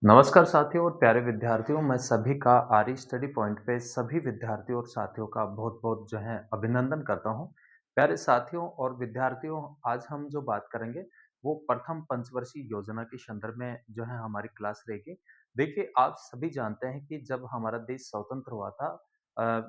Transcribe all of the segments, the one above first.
नमस्कार साथियों और प्यारे विद्यार्थियों, मैं सभी का आर्य स्टडी पॉइंट पे सभी विद्यार्थियों और साथियों का बहुत-बहुत जो है अभिनंदन करता हूँ। प्यारे साथियों और विद्यार्थियों, आज हम जो बात करेंगे वो प्रथम पंचवर्षीय योजना के संदर्भ में जो है हमारी क्लास रहेगी। देखिए, आप सभी जानते हैं कि जब हमारा देश स्वतंत्र हुआ था अ,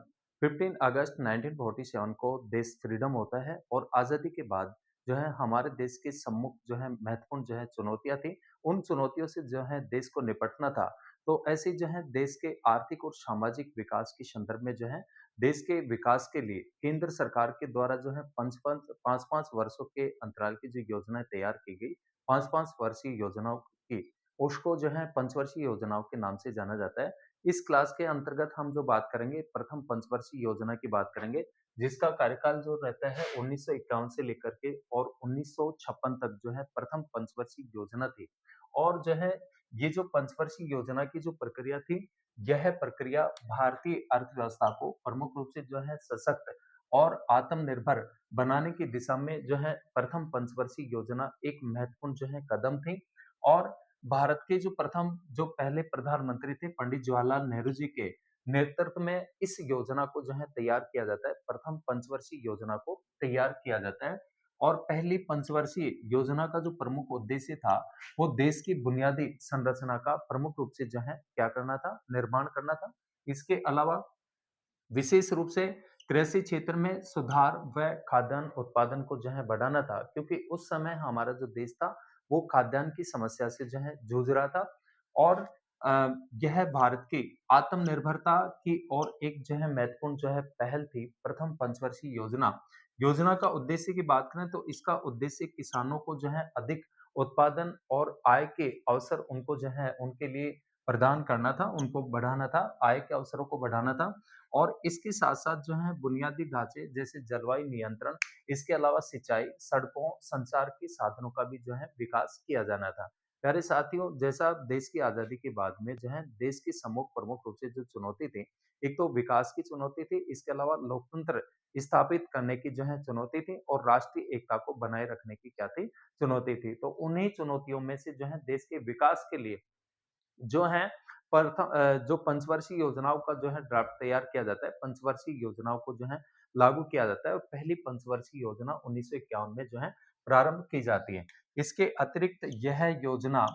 15 अगस्त 1947 को देश फ्रीडम होता है और आज़ादी के बाद जो है हमारे देश के सम्मुख जो है महत्वपूर्ण जो है चुनौतियाँ थी। उन चुनौतियों से जो है देश को निपटना था। तो ऐसे जो है देश के आर्थिक और सामाजिक विकास के संदर्भ में जो है देश के विकास के लिए केंद्र सरकार के द्वारा जो है 5-5 वर्षों के अंतराल की जो योजनाएँ तैयार की गई, 5-5 वर्षीय योजनाओं की, उसको जो है पंचवर्षीय योजनाओं के नाम से जाना जाता है। इस क्लास के अंतर्गत हम जो बात करेंगे प्रथम पंचवर्षीय योजना की बात करेंगे, जिसका कार्यकाल जो रहता है 1951 से लेकर के और 1956 तक जो है प्रथम पंचवर्षीय योजना थी। और जो है ये जो पंचवर्षीय योजना की जो प्रक्रिया थी, यह प्रक्रिया भारतीय अर्थव्यवस्था को प्रमुख रूप से जो है सशक्त और आत्मनिर्भर बनाने की दिशा में जो है प्रथम पंचवर्षीय योजना एक महत्वपूर्ण जो है कदम थी। और भारत के जो प्रथम जो पहले प्रधानमंत्री थे पंडित जवाहरलाल नेहरू जी के नेतृत्व में इस योजना को जो है तैयार किया जाता है, प्रथम पंचवर्षीय योजना को तैयार किया जाता है। और पहली पंचवर्षीय योजना का जो प्रमुख उद्देश्य था, वो देश की बुनियादी संरचना का प्रमुख रूप से जो है क्या करना था, निर्माण करना था। इसके अलावा विशेष रूप से कृषि क्षेत्र में सुधार व खाद्यान्न उत्पादन को जो है बढ़ाना था, क्योंकि उस समय हमारा जो देश था वो खाद्यान्न की समस्या से जो है जूझ रहा था। और यह भारत की आत्मनिर्भरता की ओर एक जो है महत्वपूर्ण जो है पहल थी प्रथम पंचवर्षीय योजना। योजना का उद्देश्य की बात करें तो इसका उद्देश्य किसानों को जो है अधिक उत्पादन और आय के अवसर उनको जो है उनके लिए प्रदान करना था, उनको बढ़ाना था, आय के अवसरों को बढ़ाना था। और इसके साथ-साथ जो है बुनियादी ढांचे जैसे जलवायु नियंत्रण, इसके अलावा सिंचाई, सड़कों, संचार के साधनों का भी जो है विकास किया जाना था। प्यारे साथियों, जैसा देश की आज़ादी के बाद में जो है देश की सम्मुख प्रमुख रूप से जो चुनौती थी, एक तो विकास की चुनौती थी, इसके अलावा लोकतंत्र स्थापित करने की जो है चुनौती थी और राष्ट्रीय एकता को बनाए रखने की क्या थी, चुनौती थी। तो उन्हीं चुनौतियों में से जो है देश के विकास के लिए जो है जो पंचवर्षीय योजनाओं का जो है ड्राफ्ट तैयार किया जाता है, पंचवर्षीय योजनाओं को जो है लागू किया जाता है और पहली पंचवर्षीय योजना 1951 में जो है प्रारंभ की जाती है। इसके अतिरिक्त यह योजना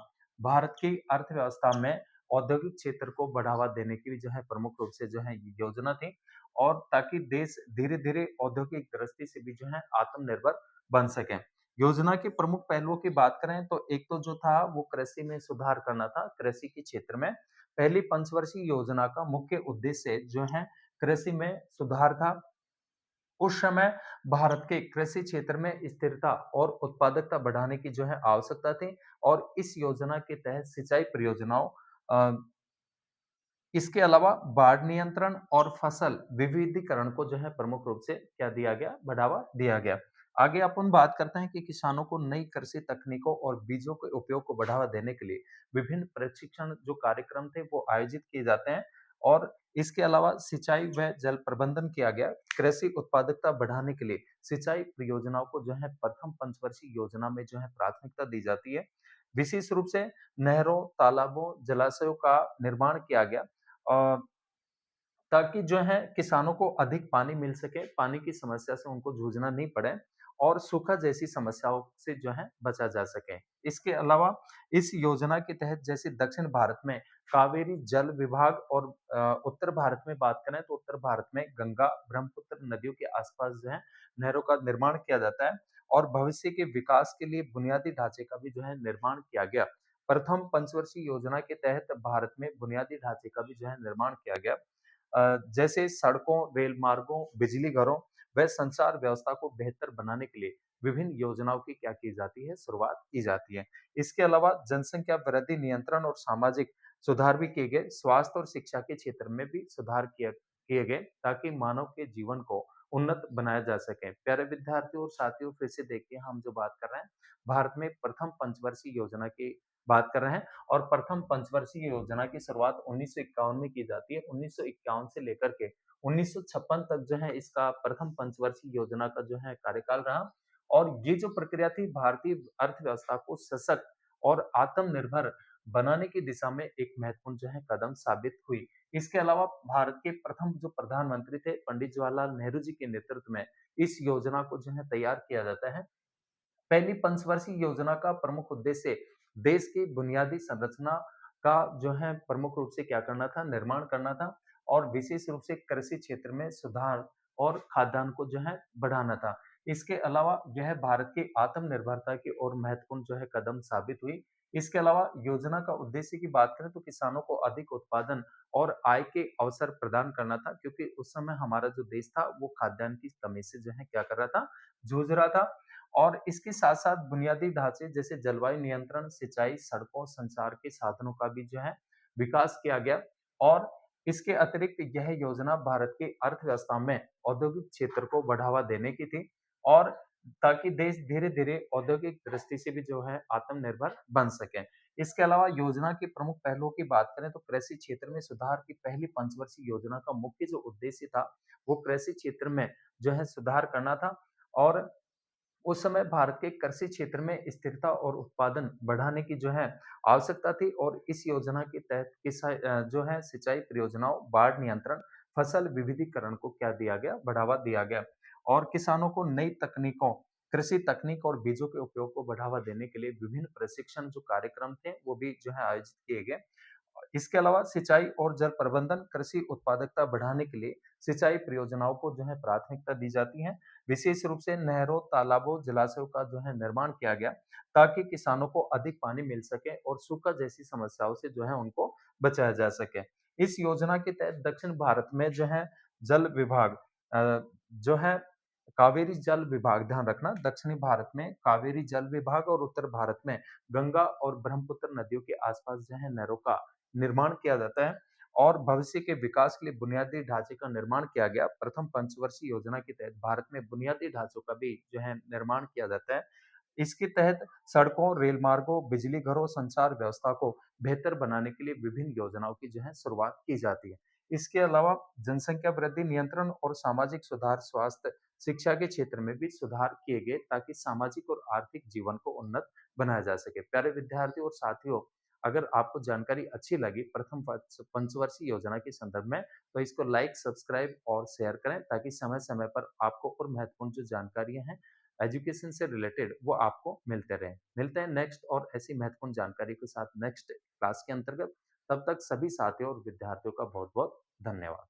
भारत की अर्थव्यवस्था में औद्योगिक क्षेत्र को बढ़ावा देने की भी जो है प्रमुख रूप से जो है ये योजना थी। और ताकि देश धीरे-धीरे औद्योगिक दृष्टि से भी जो है आत्मनिर्भर बन सके। योजना के प्रमुख पहलुओं की बात करें तो एक तो जो था वो कृषि में सुधार करना था, कृषि के क्षेत्र में। पहली पंचवर्षीय योजना का मुख्य उद्देश्य जो है कृषि में सुधार था। उस समय भारत के कृषि क्षेत्र में स्थिरता और उत्पादकता बढ़ाने की जो है आवश्यकता थी। और इस योजना के तहत सिंचाई परियोजनाओं अ, इसके अलावा बाढ़ नियंत्रण और फसल विविधीकरण को जो है प्रमुख रूप से क्या दिया गया, बढ़ावा दिया गया। आगे अपन बात करते हैं कि किसानों को नई कृषि तकनीकों और बीजों के उपयोग को बढ़ावा देने के लिए विभिन्न प्रशिक्षण जो कार्यक्रम थे वो आयोजित किए जाते हैं। और इसके अलावा सिंचाई व जल प्रबंधन किया गया। कृषि उत्पादकता बढ़ाने के लिए सिंचाई परियोजनाओं को जो है प्रथम पंचवर्षीय योजना में जो है प्राथमिकता दी जाती है। विशेष रूप से नहरों, तालाबों, जलाशयों का निर्माण किया गया अ, ताकि जो है किसानों को अधिक पानी मिल सके, पानी की समस्या से उनको जूझना नहीं पड़े और सूखा जैसी समस्याओं से जो है बचा जा सके। इसके अलावा इस योजना के तहत जैसे दक्षिण भारत में कावेरी जल विभाग और उत्तर भारत में बात करें तो उत्तर भारत में गंगा, ब्रह्मपुत्र नदियों के आसपास जो है नहरों का निर्माण किया जाता है। और भविष्य के विकास के लिए बुनियादी ढांचे का भी जो है निर्माण किया गया। प्रथम पंचवर्षीय योजना के तहत भारत में बुनियादी ढांचे का भी जो है निर्माण किया गया। जैसे सड़कों, रेल मार्गों, बिजली घरों व संचार व्यवस्था को बेहतर बनाने के लिए विभिन्न योजनाओं की क्या की जाती है, शुरुआत की जाती है। इसके अलावा जनसंख्या वृद्धि नियंत्रण और सामाजिक सुधार भी किए गए। स्वास्थ्य और शिक्षा के क्षेत्र में भी सुधार किए किए गए ताकि मानव के जीवन को उन्नत बनाया जा सके। प्यारे विद्यार्थियों और साथियों, फिर से देखिए हम जो बात कर रहे हैं, भारत में प्रथम पंचवर्षीय योजना की बात कर रहे हैं। और प्रथम पंचवर्षीय योजना की शुरुआत 1951 में की जाती है। 1951 से लेकर के 1956 तक जो है इसका प्रथम पंचवर्षीय योजना का जो है कार्यकाल रहा। और ये जो प्रक्रिया थी भारतीय अर्थव्यवस्था को सशक्त और आत्मनिर्भर बनाने की दिशा में एक महत्वपूर्ण जो है कदम साबित हुई। इसके अलावा भारत के प्रथम जो प्रधानमंत्री थे पंडित जवाहरलाल नेहरू जी के नेतृत्व में इस योजना को जो है तैयार किया जाता है। पहली पंचवर्षीय योजना का प्रमुख उद्देश्य देश की बुनियादी संरचना का जो है प्रमुख रूप से क्या करना था, निर्माण करना था और विशेष रूप से कृषि क्षेत्र में सुधार और खाद्यान्न को जो है बढ़ाना था। इसके अलावा यह भारत की आत्मनिर्भरता की ओर महत्वपूर्ण जो है कदम साबित हुई। इसके अलावा योजना का उद्देश्य की बात करें तो किसानों को अधिक उत्पादन और आय के अवसर प्रदान करना था, क्योंकि उस समय हमारा जो देश था वो खाद्यान्न की कमी से जो है क्या कर रहा था, जूझ रहा था। और इसके साथ-साथ बुनियादी ढाँचे जैसे जलवायु नियंत्रण, सिंचाई, सड़कों, संचार के साधनों का भी जो है विकास किया गया और इसके अतिरिक्त यह योजना भारत की अर्थव्यवस्था में औद्योगिक क्षेत्र को बढ़ावा देने की थी और ताकि देश धीरे-धीरे औद्योगिक दृष्टि से भी जो है आत्मनिर्भर बन सके। इसके अलावा योजना के प्रमुख पहलुओं की बात करें तो कृषि क्षेत्र में सुधार की पहली पंचवर्षीय योजना का मुख्य जो उद्देश्य था, वो कृषि क्षेत्र में जो है सुधार करना था और उस समय भारत के कृषि क्षेत्र में स्थिरता और उत्पादन बढ़ाने की जो है आवश्यकता थी और इस योजना के तहत जो है सिंचाई परियोजनाओं, बाढ़ नियंत्रण, फसल विविधीकरण को क्या दिया गया? बढ़ावा दिया गया और किसानों को नई तकनीकों, कृषि तकनीक और बीजों के उपयोग को बढ़ावा देने के लिए विभिन्न प्रशिक्षण जो कार्यक्रम थे, वो भी जो है आयोजित किए गए। इसके अलावा सिंचाई और जल प्रबंधन, कृषि उत्पादकता बढ़ाने के लिए सिंचाई परियोजनाओं को जो है प्राथमिकता दी जाती है। विशेष रूप से नहरों, तालाबों, जलाशयों का जो है निर्माण किया गया, ताकि किसानों को अधिक पानी मिल सके और सूखा जैसी समस्याओं से जो है उनको बचाया जा सके। इस योजना के तहत दक्षिण भारत में जो है जल विभाग जो है कावेरी जल विभाग, ध्यान रखना दक्षिणी भारत में कावेरी जल विभाग और उत्तर भारत में गंगा और ब्रह्मपुत्र नदियों के आसपास जो है नहरों का निर्माण किया जाता है और भविष्य के विकास के लिए बुनियादी ढांचे का निर्माण किया गया। प्रथम पंचवर्षीय योजना के तहत भारत में बुनियादी ढांचों का भी जो है निर्माण किया जाता है। इसके तहत सड़कों, रेल मार्गों, बिजली घरों, संचार व्यवस्था को बेहतर बनाने के लिए विभिन्न योजनाओं की जो है शुरुआत की जाती है। इसके अलावा जनसंख्या वृद्धि नियंत्रण और सामाजिक सुधार, स्वास्थ्य, शिक्षा के क्षेत्र में भी सुधार किए गए ताकि सामाजिक और आर्थिक जीवन को उन्नत बनाया जा सके। प्यारे विद्यार्थियों और साथियों, अगर आपको जानकारी अच्छी लगी प्रथम पंचवर्षीय योजना के संदर्भ में, तो इसको लाइक, सब्सक्राइब और शेयर करें ताकि समय-समय पर आपको और महत्वपूर्ण जो जानकारियाँ हैं एजुकेशन से रिलेटेड वो आपको मिलते रहें। मिलते हैं नेक्स्ट और ऐसी महत्वपूर्ण जानकारी के साथ नेक्स्ट क्लास के अंतर्गत। तब तक सभी साथियों और विद्यार्थियों का बहुत-बहुत धन्यवाद।